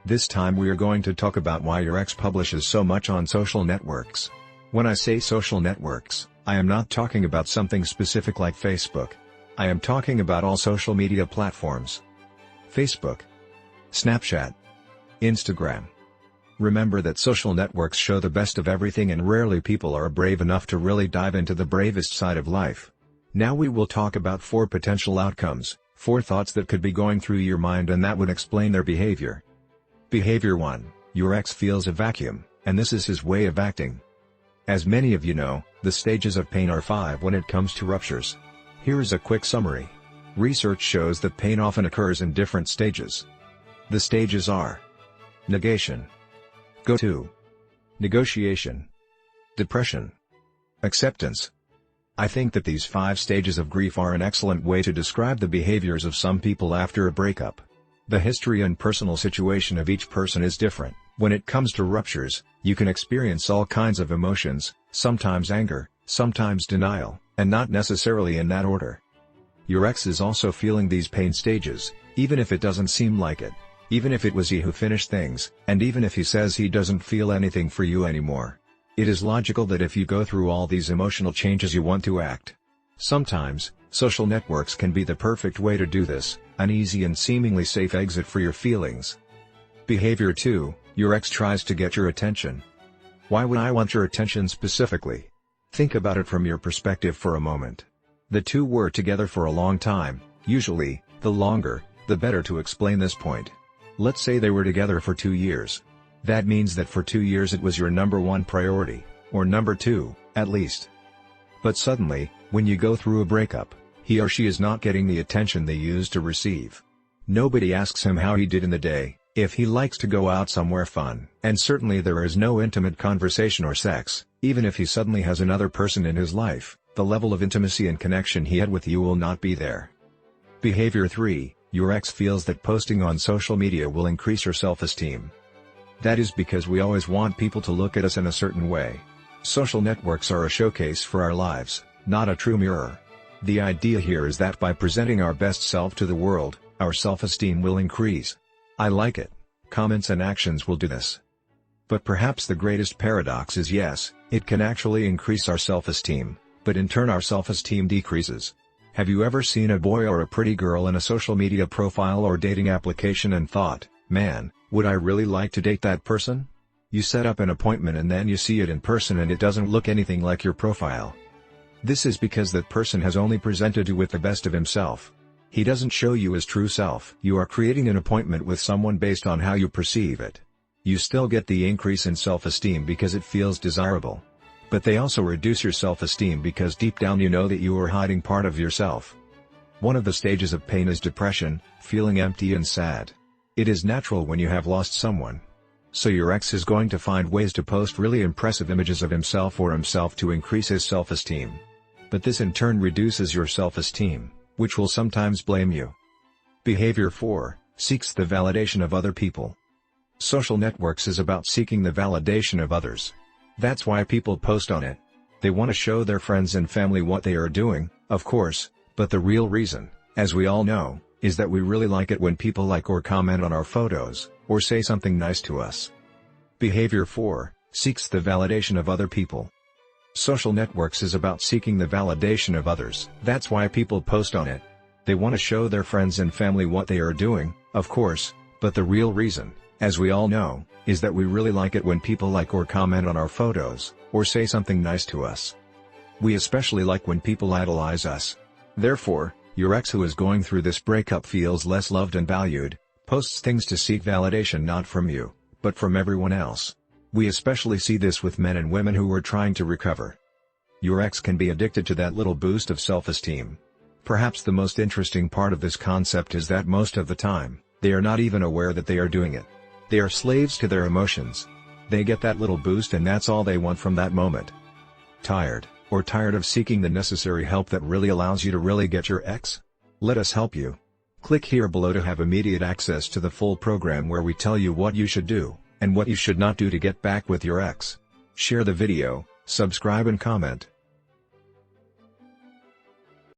This time we are going to talk about why your ex publishes so much on social networks. When I say social networks, I am not talking about something specific like Facebook. I am talking about all social media platforms. Facebook, Snapchat, Instagram. Remember that social networks show the best of everything and rarely people are brave enough to really dive into the bravest side of life. Now we will talk about 4 potential outcomes, 4 thoughts that could be going through your mind and that would explain their behavior. Behavior 1, your ex feels a vacuum, and this is his way of acting. As many of you know, the stages of pain are 5 when it comes to ruptures. Here is a quick summary. Research shows that pain often occurs in different stages. The stages are: negation, go to, negotiation, depression, acceptance. I think that these 5 stages of grief are an excellent way to describe the behaviors of some people after a breakup. The history and personal situation of each person is different. When it comes to ruptures, you can experience all kinds of emotions, sometimes anger, sometimes denial, and not necessarily in that order. Your ex is also feeling these pain stages, even if it doesn't seem like it, even if it was he who finished things, and even if he says he doesn't feel anything for you anymore. It is logical that if you go through all these emotional changes you want to act. Sometimes, social networks can be the perfect way to do this, an easy and seemingly safe exit for your feelings. Behavior 2, your ex tries to get your attention. Why would I want your attention specifically? Think about it from your perspective for a moment. The two were together for a long time. Usually, the longer, the better to explain this point. Let's say they were together for 2 years. That means that for 2 years it was your number 1 priority, or number 2, at least. But suddenly, when you go through a breakup, he or she is not getting the attention they used to receive. Nobody asks him how he did in the day, if he likes to go out somewhere fun, and certainly there is no intimate conversation or sex. Even if he suddenly has another person in his life, the level of intimacy and connection he had with you will not be there. Behavior 3, your ex feels that posting on social media will increase your self-esteem. That is because we always want people to look at us in a certain way. Social networks are a showcase for our lives, not a true mirror. The idea here is that by presenting our best self to the world, our self-esteem will increase. I like it. Comments and actions will do this. But perhaps the greatest paradox is yes, it can actually increase our self-esteem, but in turn our self-esteem decreases. Have you ever seen a boy or a pretty girl in a social media profile or dating application and thought, man, would I really like to date that person? You set up an appointment and then you see it in person and it doesn't look anything like your profile. This is because that person has only presented you with the best of himself. He doesn't show you his true self. You are creating an appointment with someone based on how you perceive it. You still get the increase in self-esteem because it feels desirable. But they also reduce your self-esteem because deep down you know that you are hiding part of yourself. One of the stages of pain is depression, feeling empty and sad. It is natural when you have lost someone. So your ex is going to find ways to post really impressive images of himself or himself to increase his self-esteem. But this in turn reduces your self-esteem, which will sometimes blame you. Behavior 4, seeks the validation of other people. Social networks is about seeking the validation of others. That's why people post on it. They want to show their friends and family what they are doing, of course, but the real reason, as we all know, is that we really like it when people like or comment on our photos, or say something nice to us. Behavior 4, seeks the validation of other people. Social networks is about seeking the validation of others. That's why people post on it. They want to show their friends and family what they are doing, of course, but the real reason, as we all know, is that we really like it when people like or comment on our photos, or say something nice to us. We especially like when people idolize us. Therefore, your ex who is going through this breakup feels less loved and valued, posts things to seek validation not from you, but from everyone else. We especially see this with men and women who are trying to recover. Your ex can be addicted to that little boost of self-esteem. Perhaps the most interesting part of this concept is that most of the time, they are not even aware that they are doing it. They are slaves to their emotions. They get that little boost and that's all they want from that moment. Tired of seeking the necessary help that really allows you to really get your ex? Let us help you. Click here below to have immediate access to the full program where we tell you what you should do, and what you should not do to get back with your ex. Share the video, subscribe and comment.